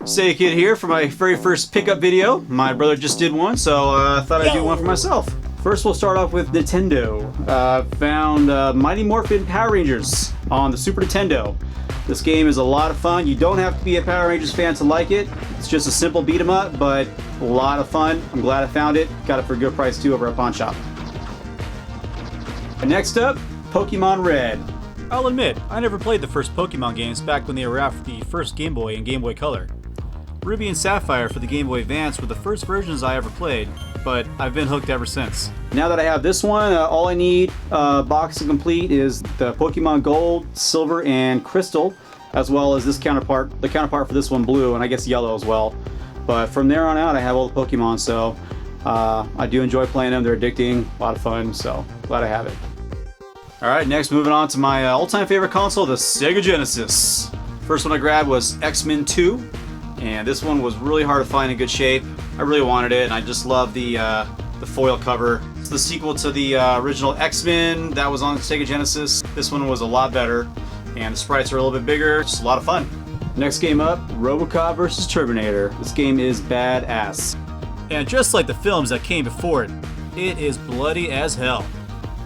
SEGA Kid here for my very first pickup video. My brother just did one, so I thought I'd do one for myself. First, we'll start off with Nintendo. Found Mighty Morphin Power Rangers on the Super Nintendo. This game is a lot of fun. You don't have to be a Power Rangers fan to like it. It's just a simple beat 'em up, but a lot of fun. I'm glad I found it. Got it for a good price too over at Pawn Shop. And next up, Pokemon Red. I'll admit, I never played the first Pokemon games back when they were out for the first Game Boy and Game Boy Color. Ruby and Sapphire for the Game Boy Advance were the first versions I ever played, but I've been hooked ever since. Now that I have this one, all I need box to complete is the Pokemon Gold, Silver, and Crystal, as well as this counterpart, the counterpart for this one, Blue, and I guess Yellow as well. But from there on out, I have all the Pokemon, so I do enjoy playing them. They're addicting, a lot of fun, so glad I have it. Alright, next moving on to my all-time favorite console, the Sega Genesis. First one I grabbed was XMen II, and this one was really hard to find in good shape. I really wanted it, and I just love the foil cover. It's the sequel to the original X-Men that was on Sega Genesis. This one was a lot better, and the sprites are a little bit bigger. Just a lot of fun. Next game up, Robocop vs. Terminator. This game is badass. And just like the films that came before it, it is bloody as hell.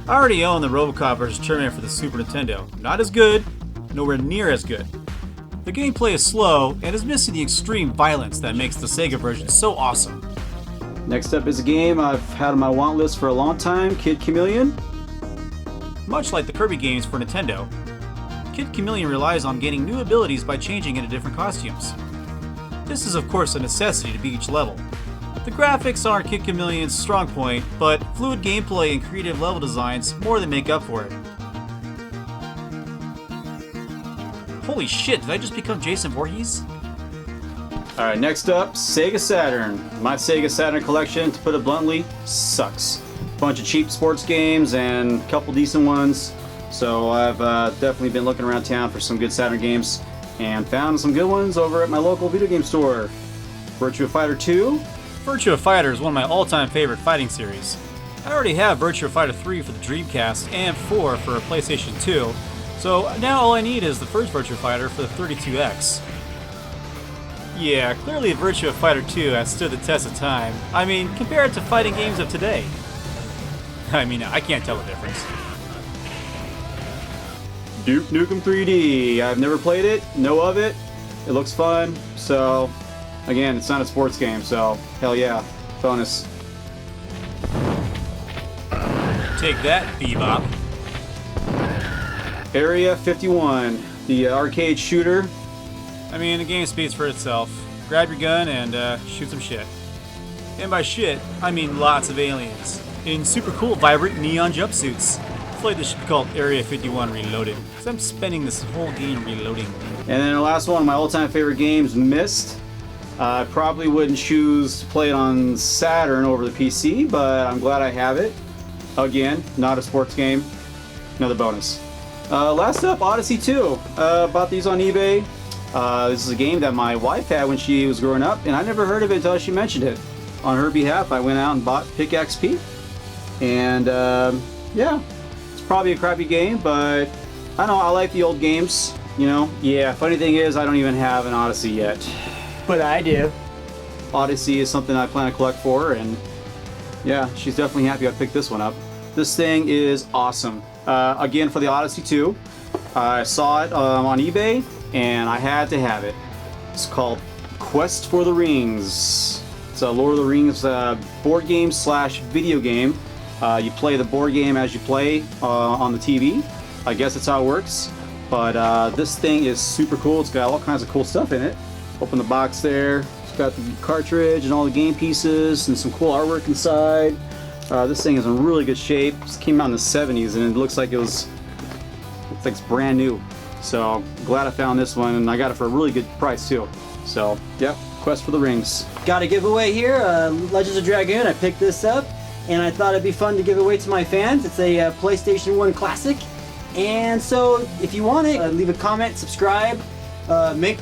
I already own the Robocop vs. Terminator for the Super Nintendo. Not as good, nowhere near as good. The gameplay is slow and is missing the extreme violence that makes the Sega version so awesome. Next up is a game I've had on my want list for a long time, Kid Chameleon. Much like the Kirby games for Nintendo, Kid Chameleon relies on gaining new abilities by changing into different costumes. This is of course a necessity to beat each level. The graphics aren't Kid Chameleon's strong point, but fluid gameplay and creative level designs more than make up for it. Holy shit, did I just become Jason Voorhees? Alright, next up, Sega Saturn. My Sega Saturn collection, to put it bluntly, sucks. Bunch of cheap sports games and a couple decent ones. So I've definitely been looking around town for some good Saturn games and found some good ones over at my local video game store. Virtua Fighter 2. Virtua Fighter is one of my all-time favorite fighting series. I already have Virtua Fighter 3 for the Dreamcast and 4 for PlayStation 2, so now all I need is the first Virtua Fighter for the 32X. Yeah, clearly Virtua Fighter 2 has stood the test of time. I mean, compare it to fighting games of today. I mean, I can't tell the difference. Duke Nukem 3D. I've never played it, know of it. It looks fun, so again, it's not a sports game, so hell yeah, bonus. Take that, Bebop. Area 51, the arcade shooter. I mean, the game speaks for itself. Grab your gun and shoot some shit. And by shit, I mean lots of aliens in super cool, vibrant neon jumpsuits. I feel like this should be called Area 51 Reloaded, because I'm spending this whole game reloading. And then the last one, my all-time favorite games, Myst. I probably wouldn't choose to play it on Saturn over the PC, but I'm glad I have it. Again, not a sports game. Another bonus. Last up, Odyssey II. Bought these on eBay. This is a game that my wife had when she was growing up, and I never heard of it until she mentioned it. On her behalf, I went out and bought Pick XP. And yeah, it's probably a crappy game, but I know I like the old games, you know. Yeah, funny thing is, I don't even have an Odyssey yet. But I do. Odyssey is something I plan to collect for her, and yeah, she's definitely happy I picked this one up. This thing is awesome. Again, for the Odyssey 2, I saw it on eBay, and I had to have it. It's called Quest for the Rings. It's a Lord of the Rings board game slash video game. You play the board game as you play on the TV. I guess that's how it works. But this thing is super cool. It's got all kinds of cool stuff in it. Open the box there. It's got the cartridge and all the game pieces and some cool artwork inside. This thing is in really good shape. It came out in the 70s and it looks like it's brand new. So glad I found this one, and I got it for a really good price too. So yep, Quest for the Rings. Got a giveaway here, Legends of Dragoon. I picked this up and I thought it'd be fun to give away to my fans. It's a PlayStation 1 classic. And so if you want it, leave a comment, subscribe, make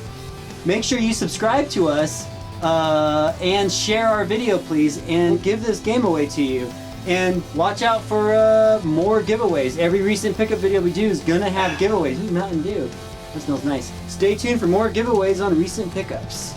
sure you subscribe to us and share our video please, and give this game away to you. And watch out for more giveaways. Every recent pickup video we do is gonna have giveaways. Ooh, Mountain Dew. That smells nice. Stay tuned for more giveaways on recent pickups.